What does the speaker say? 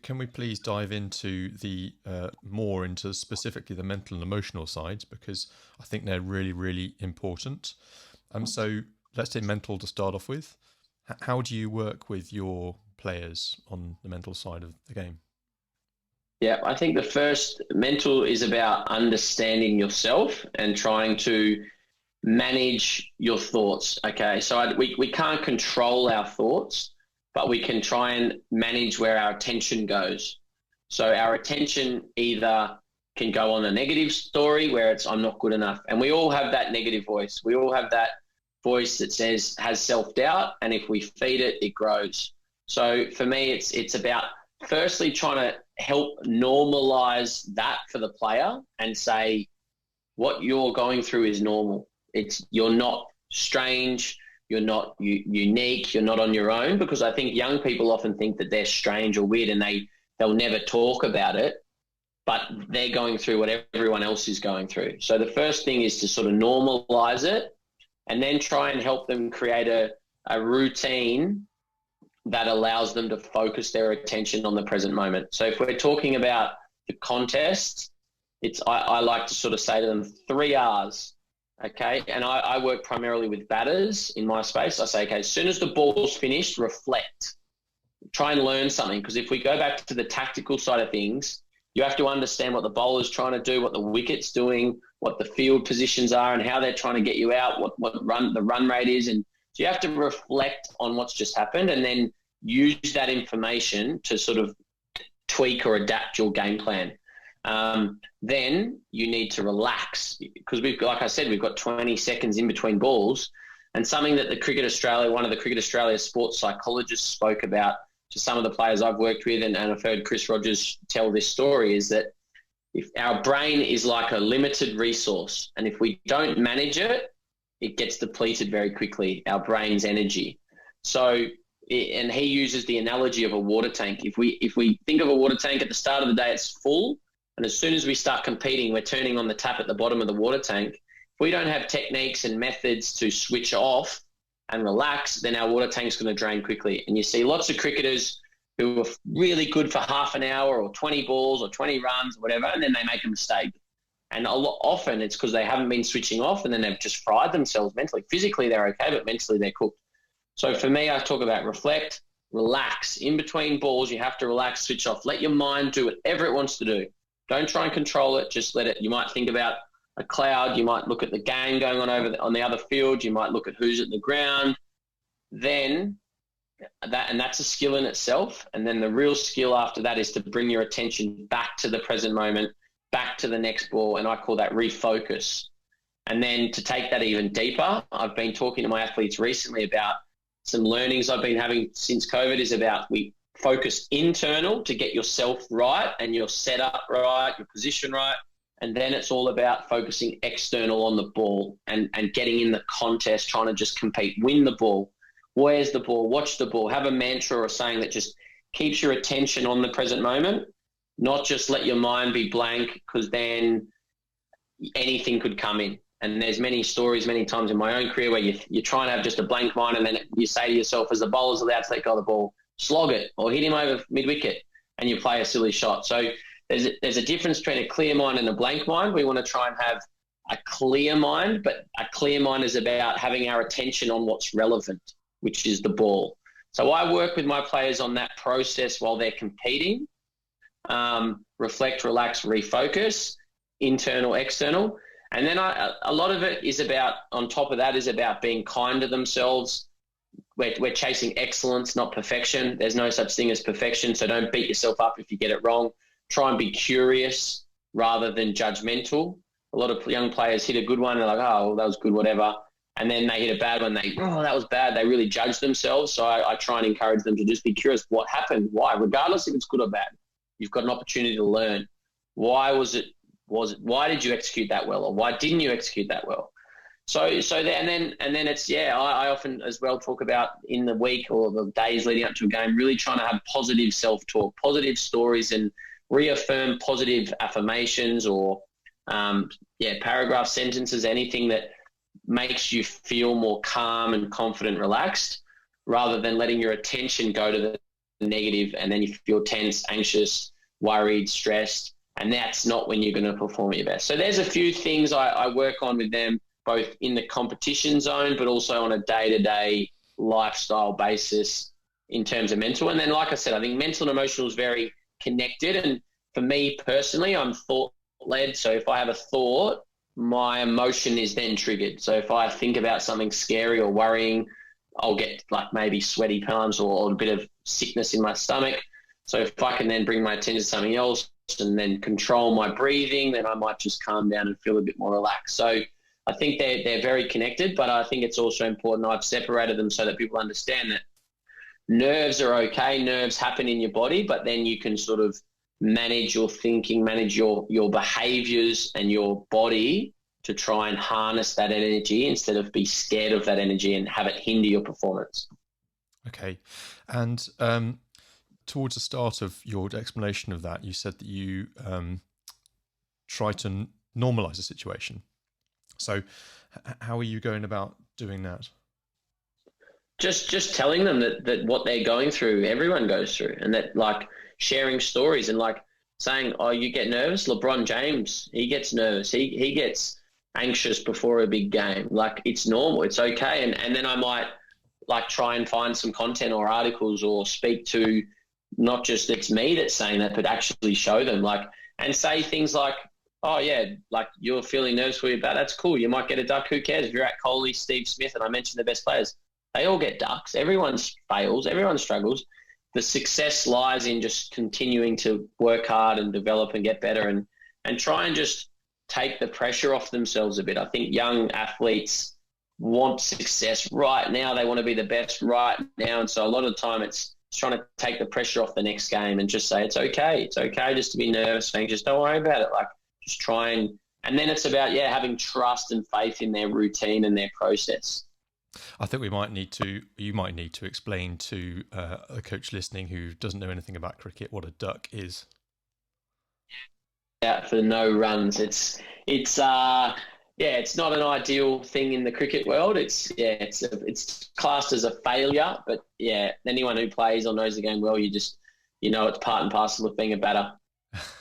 can we please dive into the more into specifically the mental and emotional sides, because I think they're really, really important. So let's say mental to start off with. How do you work with your players on the mental side of the game? Yeah, I think the first mental is about understanding yourself and trying to manage your thoughts. Okay, so we can't control our thoughts, but we can try and manage where our attention goes. So our attention either can go on a negative story where it's I'm not good enough. And we all have that negative voice. We all have that voice that has self-doubt, and if we feed it, it grows. So for me, it's about firstly trying to help normalize that for the player and say what you're going through is normal. You're not strange, you're not unique, you're not on your own, because I think young people often think that they're strange or weird and they'll never talk about it, but they're going through what everyone else is going through. So the first thing is to sort of normalize it and then try and help them create a routine that allows them to focus their attention on the present moment. So if we're talking about the contest, I like to sort of say to them 3 R's. Okay, and I work primarily with batters in my space. I say, okay, as soon as the ball's finished, reflect. Try and learn something, because if we go back to the tactical side of things, you have to understand what the bowler's trying to do, what the wicket's doing, what the field positions are and how they're trying to get you out, what the run rate is. And so you have to reflect on what's just happened and then use that information to sort of tweak or adapt your game plan. Then you need to relax, because like I said, we've got 20 seconds in between balls, and something that one of the Cricket Australia sports psychologists spoke about to some of the players I've worked with, and I've heard Chris Rogers tell this story, is that if our brain is like a limited resource, and if we don't manage it, it gets depleted very quickly, our brain's energy. So, and he uses the analogy of a water tank. If we think of a water tank, at the start of the day, it's full. And as soon as we start competing, we're turning on the tap at the bottom of the water tank. If we don't have techniques and methods to switch off and relax, then our water tank's going to drain quickly. And you see lots of cricketers who are really good for half an hour or 20 balls or 20 runs or whatever, and then they make a mistake. And often it's because they haven't been switching off, and then they've just fried themselves mentally. Physically, they're okay, but mentally they're cooked. So for me, I talk about reflect, relax. In between balls, you have to relax, switch off. Let your mind do whatever it wants to do. Don't try and control it. Just let it. You might think about a cloud. You might look at the game going on on the other field. You might look at who's at the ground. Then that's a skill in itself. And then the real skill after that is to bring your attention back to the present moment, back to the next ball. And I call that refocus. And then to take that even deeper, I've been talking to my athletes recently about some learnings I've been having since COVID is about we focus internal to get yourself right and your setup right, your position right. And then it's all about focusing external on the ball and getting in the contest, trying to just compete, win the ball. Where's the ball? Watch the ball. Have a mantra or a saying that just keeps your attention on the present moment, not just let your mind be blank, because then anything could come in. And there's many stories, many times in my own career where you try and have just a blank mind, and then you say to yourself, as the bowler's allowed to let go of the ball, slog it or hit him over mid-wicket, and you play a silly shot. So there's a difference between a clear mind and a blank mind. We want to try and have a clear mind, but a clear mind is about having our attention on what's relevant, which is the ball. So I work with my players on that process while they're competing. Reflect, relax, refocus, internal, external. And then a lot of it is about, on top of that, is about being kind to themselves. We're chasing excellence, not perfection. There's no such thing as perfection, so don't beat yourself up if you get it wrong. Try and be curious rather than judgmental. A lot of young players hit a good one, they're like, oh, well, that was good, whatever. And then they hit a bad one, that was bad. They really judge themselves. So I try and encourage them to just be curious. What happened? Why? Regardless if it's good or bad, you've got an opportunity to learn. Why why did you execute that well, or why didn't you execute that well? So then it's, I often as well talk about in the week or the days leading up to a game, really trying to have positive self-talk, positive stories, and reaffirm positive affirmations or paragraph sentences, anything that makes you feel more calm and confident, relaxed, rather than letting your attention go to negative, and then you feel tense, anxious, worried, stressed, and that's not when you're going to perform your best. So there's a few things I work on with them, both in the competition zone, but also on a day-to-day lifestyle basis in terms of mental. And then, like I said, I think mental and emotional is very connected. And for me personally, I'm thought-led. So if I have a thought, my emotion is then triggered. So if I think about something scary or worrying, I'll get like maybe sweaty palms or a bit of sickness in my stomach. So if I can then bring my attention to something else and then control my breathing, then I might just calm down and feel a bit more relaxed. So I think they're very connected, but I think it's also important I've separated them so that people understand that nerves are okay. Nerves happen in your body, but then you can sort of manage your thinking, manage your behaviors and your body to try and harness that energy instead of be scared of that energy and have it hinder your performance. Okay. And towards the start of your explanation of that, you said that you try to normalize the situation. So how are you going about doing that? Just telling them that what they're going through, everyone goes through, and that like sharing stories and like saying, oh, you get nervous? LeBron James, he gets nervous. He gets anxious before a big game. Like it's normal. It's okay. And then I might like try and find some content or articles or speak to not just it's me that's saying that, but actually show them like and say things like, oh yeah, like you're feeling nervous for you about that's cool. You might get a duck. Who cares? If you're at Scollay, Steve Smith, and I mentioned the best players, they all get ducks. Everyone fails. Everyone struggles. The success lies in just continuing to work hard and develop and get better and try and just take the pressure off themselves a bit. I think young athletes want success right now. They want to be the best right now. And so a lot of the time it's trying to take the pressure off the next game and just say, it's okay. It's okay just to be nervous, anxious. Don't worry about it. Like just try and then it's about, having trust and faith in their routine and their process. I think you might need to explain to a coach listening who doesn't know anything about cricket what a duck is. Out for no runs. It's not an ideal thing in the cricket world. It's classed as a failure, but anyone who plays or knows the game well, you know it's part and parcel of being a batter.